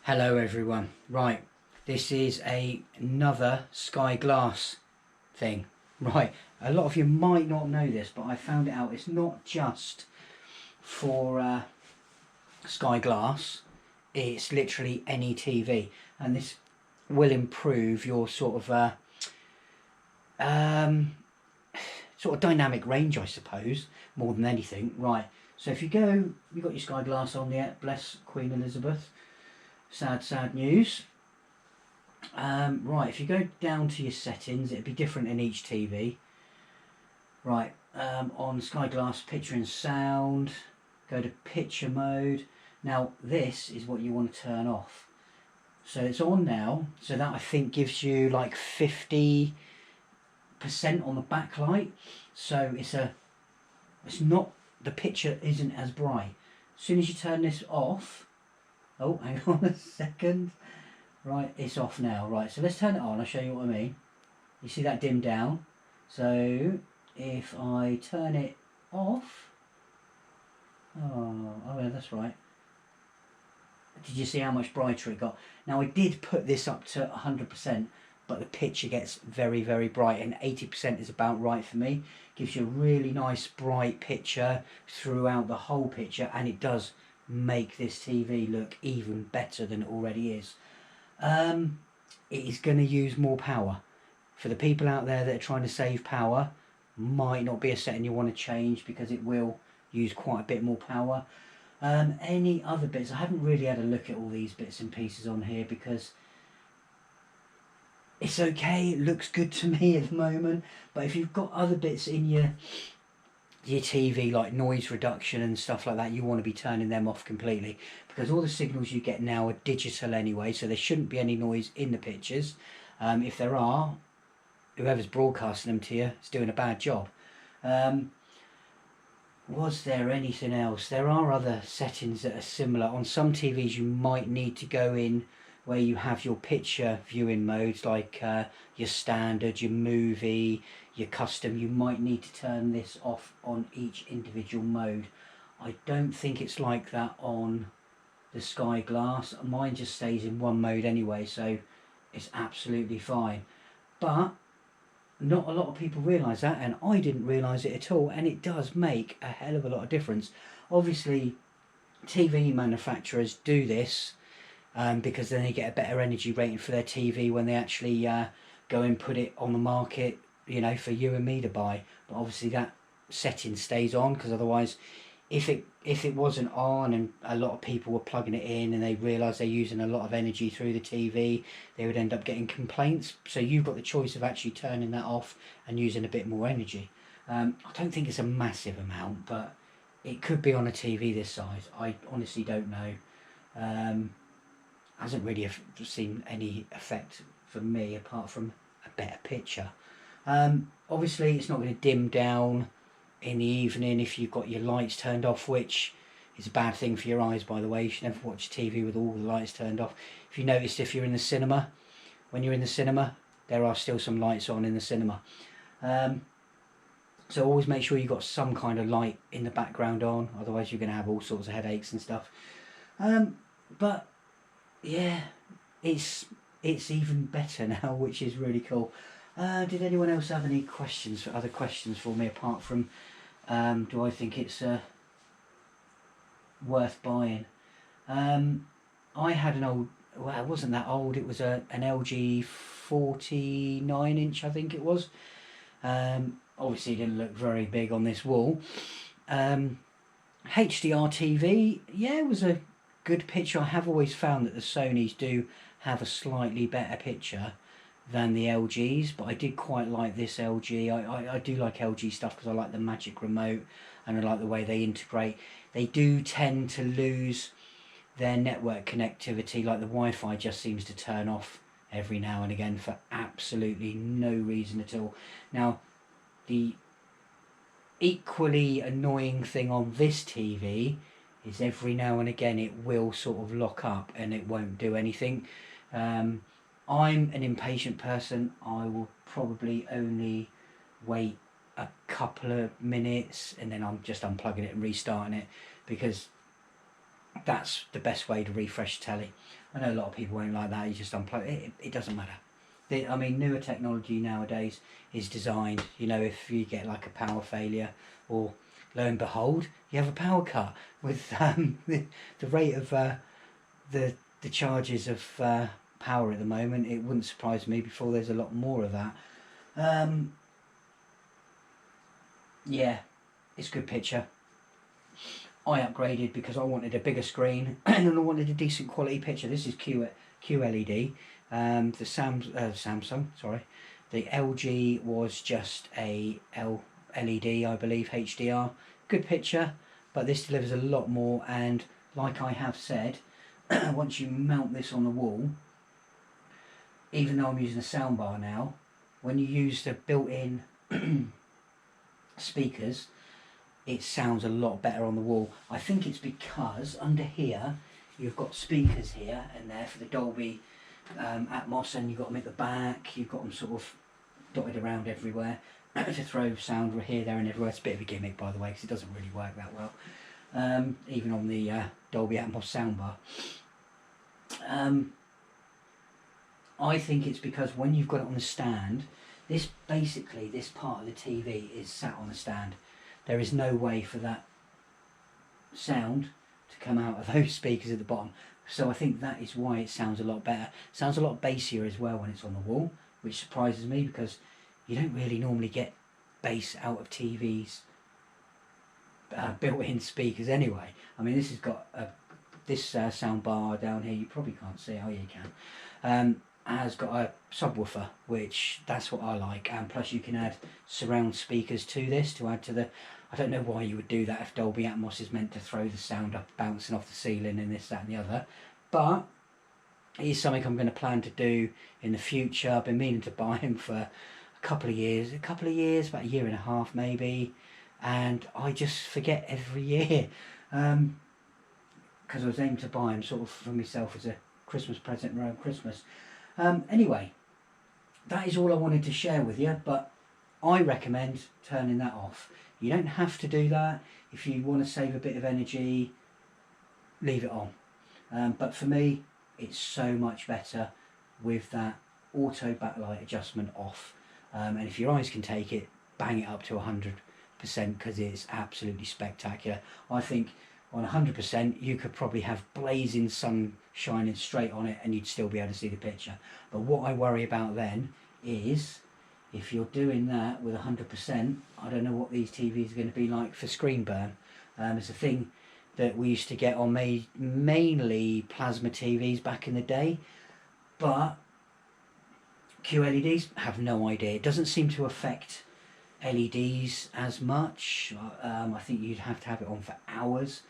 Hello everyone. Right, this is another Sky Glass thing. Right, a lot of you might not know this, but I found it out. It's not just for Sky Glass. It's literally any TV, and this will improve your um, sort of dynamic range, I suppose, more than anything. Right. So if you go, you've got your Sky Glass on there. Bless Queen Elizabeth. Sad, sad news. Right, if you go down to your settings, it'd be different in each TV. Right, on Sky Glass Picture and Sound, go to Picture Mode. Now, this is what you want to turn off. So it's on now, so that I think gives you like 50% on the backlight. So it's not, the picture isn't as bright. As soon as you turn this off, oh, hang on a second. Right, it's off now. Right, so let's turn it on. I'll show you what I mean. You see that dim down? So if I turn it off, oh yeah, that's right. Did you see how much brighter it got? Now I did put this up to 100%, but the picture gets very, very bright, and 80% is about right for me. Gives you a really nice bright picture throughout the whole picture, and it does make this TV look even better than it already is. It is going to use more power. For the people out there that are trying to save power, might not be a setting you want to change because it will use quite a bit more power. Any other bits? I haven't really had a look at all these bits and pieces on here because it's okay, it looks good to me at the moment. But if you've got other bits in your TV like noise reduction and stuff like that, you want to be turning them off completely, because all the signals you get now are digital anyway, so there shouldn't be any noise in the pictures. If there are, whoever's broadcasting them to you is doing a bad job. Was there anything else? There are other settings that are similar. On some TVs you might need to go in where you have your picture viewing modes, like your standard, your movie, your custom. You might need to turn this off on each individual mode. I don't think it's like that on the Sky Glass. Mine just stays in one mode anyway, so it's absolutely fine. But not a lot of people realise that, and I didn't realise it at all, and it does make a hell of a lot of difference. Obviously, TV manufacturers do this because then they get a better energy rating for their TV when they actually go and put it on the market, you know, for you and me to buy. But obviously that setting stays on, because otherwise, if it wasn't on and a lot of people were plugging it in and they realise they're using a lot of energy through the TV, they would end up getting complaints. So you've got the choice of actually turning that off and using a bit more energy. I don't think it's a massive amount, but it could be on a TV this size. I honestly don't know. Hasn't really seen any effect for me apart from a better picture. Obviously it's not going to dim down in the evening if you've got your lights turned off, which is a bad thing for your eyes, by the way. You should never watch TV with all the lights turned off. If you noticed, if you're in the cinema, when you're in the cinema, there are still some lights on in the cinema. So always make sure you've got some kind of light in the background on, otherwise you're going to have all sorts of headaches and stuff. But yeah, it's even better now, which is really cool. Did anyone else have any other questions for me apart from do I think it's worth buying? I had an old, well, it wasn't that old, it was an LG 49 inch, I think it was. Obviously it didn't look very big on this wall. HDR TV, yeah, it was a good picture. I have always found that the Sonys do have a slightly better picture than the LGs, but I did quite like this LG. I do like LG stuff because I like the Magic Remote and I like the way they integrate. They do tend to lose their network connectivity, like the Wi-Fi just seems to turn off every now and again for absolutely no reason at all. Now, the equally annoying thing on this TV is every now and again it will sort of lock up and it won't do anything. I'm an impatient person. I will probably only wait a couple of minutes and then I'm just unplugging it and restarting it, because that's the best way to refresh telly. I know a lot of people won't like that, you just unplug it. It doesn't matter. I mean, newer technology nowadays is designed, you know, if you get like a power failure, or lo and behold, you have a power cut with the rate of the charges of power at the moment. It wouldn't surprise me before there's a lot more of that. Yeah, it's a good picture. I upgraded because I wanted a bigger screen and I wanted a decent quality picture. This is QLED. The Samsung, sorry, the LG was just a LED, I believe, HDR. Good picture, but this delivers a lot more. And like I have said, once you mount this on the wall, even though I'm using a soundbar now, when you use the built-in speakers, it sounds a lot better on the wall. I think it's because under here you've got speakers here and there for the Dolby Atmos, and you've got them at the back, you've got them sort of dotted around everywhere to throw sound here, there and everywhere. It's a bit of a gimmick, by the way, because it doesn't really work that well, even on the Dolby Atmos soundbar. I think it's because when you've got it on the stand, this part of the TV is sat on a stand. There is no way for that sound to come out of those speakers at the bottom. So I think that is why it sounds a lot better. It sounds a lot bassier as well when it's on the wall, which surprises me because you don't really normally get bass out of TVs built-in speakers anyway. I mean, this has got this sound bar down here. You probably can't see. Oh, yeah, you can. Has got a subwoofer, which that's what I like, and plus you can add surround speakers to this to add to the. I don't know why you would do that if Dolby Atmos is meant to throw the sound up bouncing off the ceiling and this, that and the other, but it is something I'm going to plan to do in the future. I've been meaning to buy him for a couple of years, about a year and a half maybe, and I just forget every year, because I was aiming to buy him sort of for myself as a Christmas present around Christmas. Anyway, that is all I wanted to share with you, but I recommend turning that off. You don't have to do that. If you want to save a bit of energy, leave it on. But for me, it's so much better with that auto backlight adjustment off. And if your eyes can take it, bang it up to 100% because it's absolutely spectacular. I think on 100% you could probably have blazing sun shining straight on it and you'd still be able to see the picture. But what I worry about then is if you're doing that with 100%, I don't know what these TVs are going to be like for screen burn. It's a thing that we used to get on mainly plasma TVs back in the day, but QLEDs, have no idea. It doesn't seem to affect LEDs as much. I think you'd have to have it on for hours.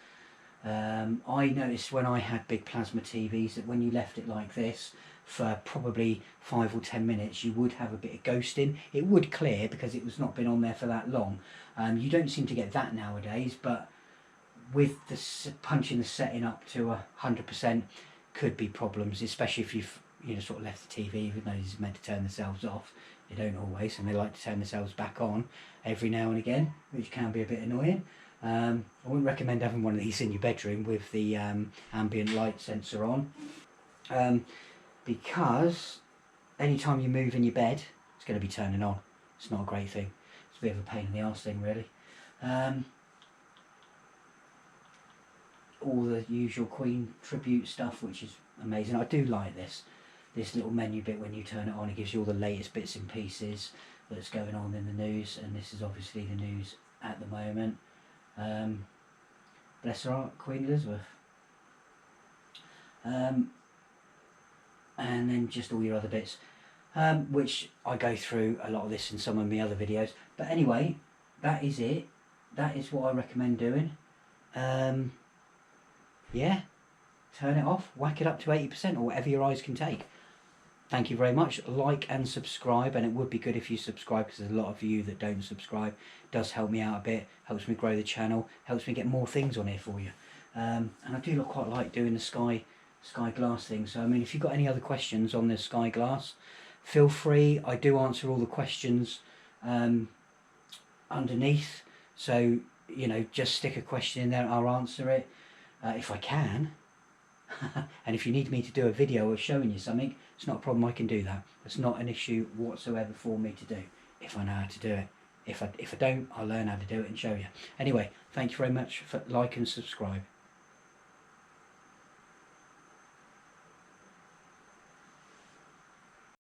I noticed when I had big plasma TVs that when you left it like this for probably 5 or 10 minutes, you would have a bit of ghosting. It would clear because it was not been on there for that long. You don't seem to get that nowadays, but with the punching the setting up to 100% could be problems, especially if you've sort of left the TV, even though it's meant to turn themselves off. They don't always, and they like to turn themselves back on every now and again, which can be a bit annoying. I wouldn't recommend having one of these in your bedroom with the ambient light sensor on, because anytime you move in your bed, it's going to be turning on. It's not a great thing. It's a bit of a pain in the arse thing, really. All the usual Queen tribute stuff, which is amazing. I do like this little menu bit when you turn it on. It gives you all the latest bits and pieces that's going on in the news, and this is obviously the news at the moment. Bless her heart, Queen Elizabeth. And then just all your other bits, which I go through a lot of this in some of my other videos. But anyway, that is it. That is what I recommend doing. Yeah, turn it off, whack it up to 80% or whatever your eyes can take. Thank you very much. Like and subscribe, and it would be good if you subscribe because there's a lot of you that don't subscribe. It does help me out a bit, helps me grow the channel, helps me get more things on here for you. And I do quite like doing the Sky Glass thing. So I mean, if you've got any other questions on this Sky Glass, feel free. I do answer all the questions underneath. So just stick a question in there, I'll answer it. if I can. And if you need me to do a video of showing you something, it's not a problem, I can do that. It's not an issue whatsoever for me to do, if I know how to do it. If I don't, I'll learn how to do it and show you. Anyway, thank you very much for like and subscribe.